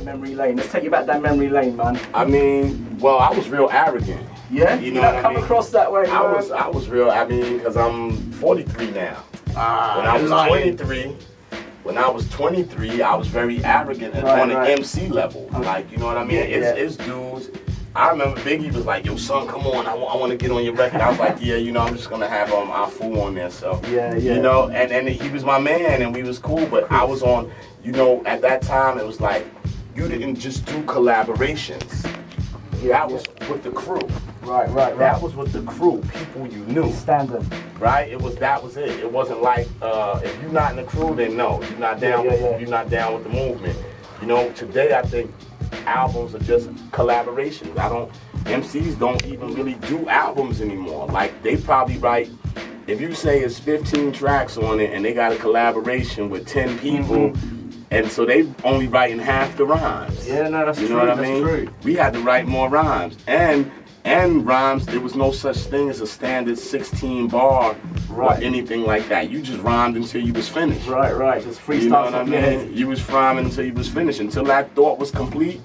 Memory lane. Let's take you back down memory lane, man. I mean, well, I was real arrogant. Yeah? You know what I come mean? across that way, I was real, I mean, because I'm 43 now. When I was 23, I was very arrogant and on an MC level. Like, you know what I mean? It's dudes. I remember Biggie was like, yo, son, come on, I want to get on your record. I was like, yeah, you know, I'm just going to have our fool on there. So, you know, and he was my man and we was cool. But I was on, you know, at that time, it was like, you didn't just do collaborations. That was with the crew. Right. That was with the crew, people you knew. Standard. Right? That was it. It wasn't like, if you're not in the crew, then no, you're not down you're not down with the movement. You know, today I think albums are just collaborations. MCs don't even really do albums anymore. Like, they probably write, if you say it's 15 tracks on it and they got a collaboration with 10 people, and so they only writing half the rhymes. Yeah, no, that's true. You know what I mean? True. We had to write more rhymes. And rhymes, there was no such thing as a standard 16 bar or anything like that. You just rhymed until you was finished. Right. Just freestyle. You know what I mean? You was rhyming until you was finished. Until that thought was complete,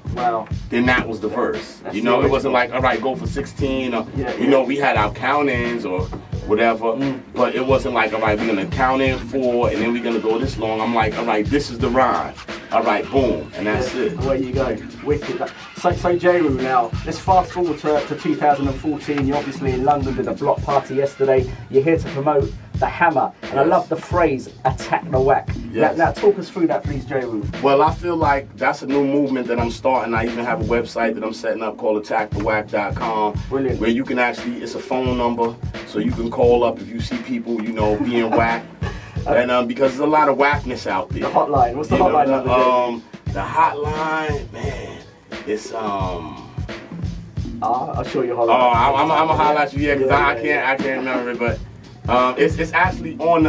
then that was the verse. That's you know, it wasn't like, all right, go for 16, or, you know, we had our count-ins or whatever, but it wasn't like, all right, we're gonna count in 4 and then we're gonna go this long. I'm like, all right, this is the rhyme. All right, boom, and that's it. There you go, wicked. So Jeru, now, let's fast forward to 2014. You're obviously in London, did a block party yesterday. You're here to promote the Hammer, and I love the phrase, attack the wack. Now talk us through that, please, Jeru. Well, I feel like that's a new movement that I'm starting. I even have a website that I'm setting up called attackthewack.com. Brilliant. Where you can actually, it's a phone number, so you can call up if you see people, you know, being whack. And because there's a lot of whackness out there. The hotline, what's the hotline number? The hotline, man, it's I'll show you hotline. Oh, I'm gonna holler at you, because I can't remember it, but it's actually on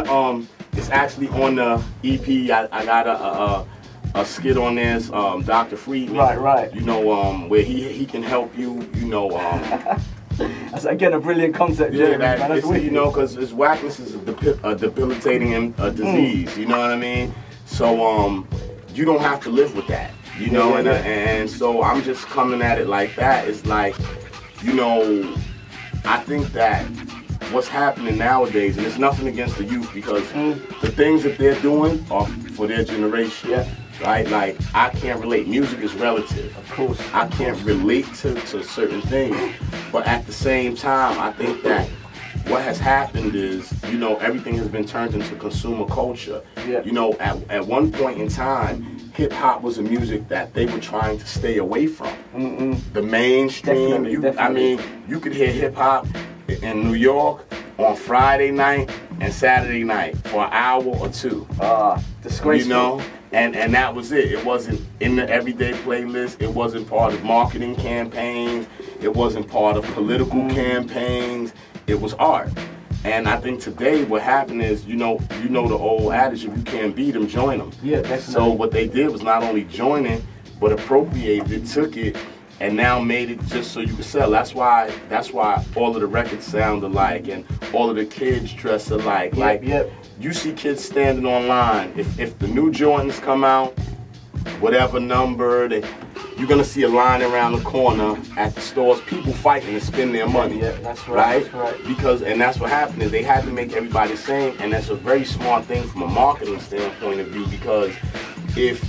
the EP. I got a skit on this, Dr. Friedman. Right. You know, where he can help you. You know, that's again a brilliant concept, Jeru. You know, because whackness is a debilitating disease. You know what I mean? So you don't have to live with that. You know, and so I'm just coming at it like that. It's like, you know, I think that what's happening nowadays, and it's nothing against the youth, because the things that they're doing are for their generation. Right? Like, I can't relate. Music is relative. Of course. I can't relate to certain things. But at the same time, I think that what has happened is, you know, everything has been turned into consumer culture. You know, at one point in time, hip-hop was a music that they were trying to stay away from. The mainstream, I mean, you could hear hip-hop in New York on Friday night and Saturday night for an hour or 2. Disgraceful. You know? And that was it. It wasn't in the everyday playlist. It wasn't part of marketing campaigns. It wasn't part of political campaigns. It was art. And I think today what happened is, you know the old adage, if you can't beat them, join them. Yeah, definitely. So what they did was not only join it, but appropriated it, took it, and now made it just so you could sell. That's why all of the records sound alike and all of the kids dress alike. You see kids standing online. If the new Jordans come out, whatever number, you're gonna see a line around the corner at the stores, people fighting to spend their money. That's right. That's right. Because, and that's what happened, is they had to make everybody the same, and that's a very smart thing from a marketing standpoint of view, because if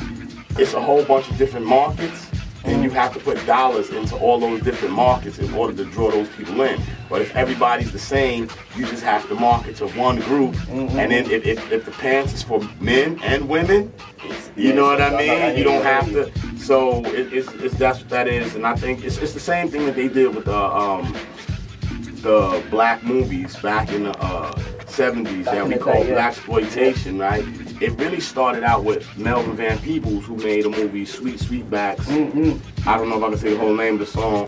it's a whole bunch of different markets, then you have to put dollars into all those different markets in order to draw those people in. But if everybody's the same, you just have to market to one group. And then if the pants is for men and women, you know what I mean? You don't have to. So that's what that is. And I think it's the same thing that they did with the black movies back in the 70s that we call blaxploitation, right? It really started out with Melvin Van Peebles, who made a movie, Sweet Sweetbacks. I don't know if I can say the whole name of the song,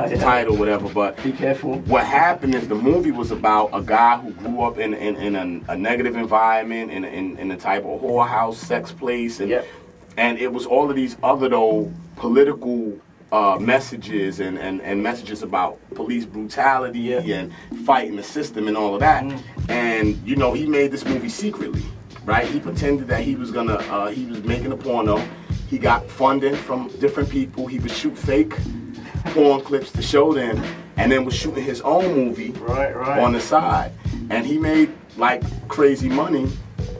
the title, whatever, but be careful. What happened is the movie was about a guy who grew up in a negative environment, in a type of whorehouse, sex place, and it was all of these other political messages and messages about police brutality and fighting the system and all of that. And you know, he made this movie secretly, right? He pretended that he was making a porno. he got funding from different people. He would shoot fake porn clips to show them, and then was shooting his own movie on the side. And he made like crazy money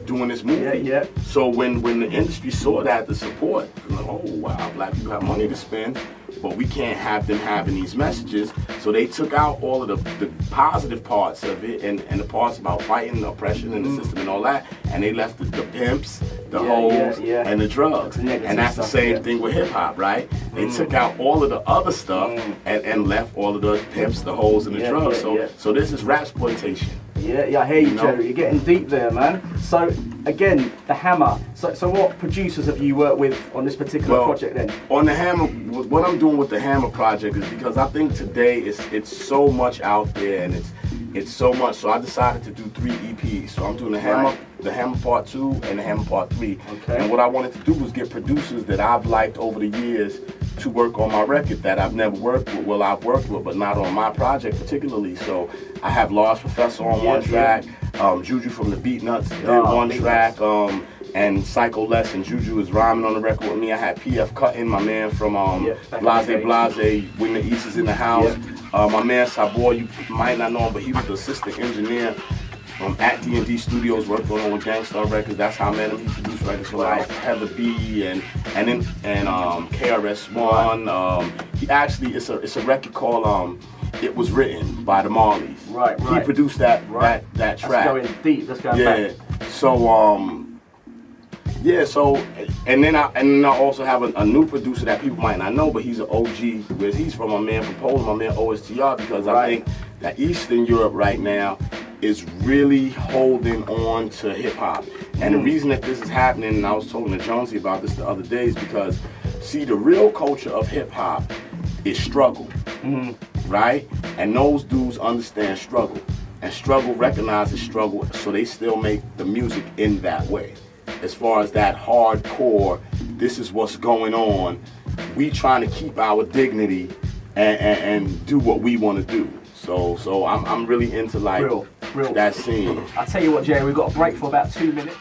doing this movie. So when the industry saw that, the support, like, oh wow, black people have money to spend, but we can't have them having these messages. So they took out all of the positive parts of it and the parts about fighting the oppression in the system and all that, and they left the pimps, the hoes, and the drugs. And that's the same thing with hip hop, right? They took out all of the other stuff and left all of the pimps, the hoes, and the drugs. So this is rap exploitation. Yeah, I hear you, Jeru. You're getting deep there, man. So, again, the Hammer. So what producers have you worked with on this particular project then? On the Hammer, what I'm doing with the Hammer project is because I think today it's so much out there, and it's so much. So I decided to do 3 EPs. So I'm doing the Hammer Part 2 and the Hammer Part 3. And what I wanted to do was get producers that I've liked over the years to work on my record that I've never worked with. Well, I've worked with, but not on my project particularly. So I have Large Professor on one track, Juju from the Beat Nuts did one track, and Psycho Les and Juju is rhyming on the record with me. I had PF Cuttin, my man from Blase, When the East is in the House. My man Savoy, you might not know him, but he was the assistant engineer at D&D Studios, working on with Gangstar Records. That's how I met him. He produced records for like Heather B and KRS-One. He actually, it's a record called It Was Written by the Marleys. He produced that track. That's going deep. That's going back. So and then I also have a new producer that people might not know, but he's an OG. Where he's from, a man from Poland, my man OSTR, because I think that Eastern Europe right now is really holding on to hip hop. And the reason that this is happening, and I was talking to Jonesy about this the other day, is because, see, the real culture of hip hop is struggle, right? And those dudes understand struggle, and struggle recognizes struggle, so they still make the music in that way. As far as that hardcore, this is what's going on, we trying to keep our dignity and do what we want to do. So I'm really into like that scene. I'll tell you what, Jerry, we've got a break for about 2 minutes.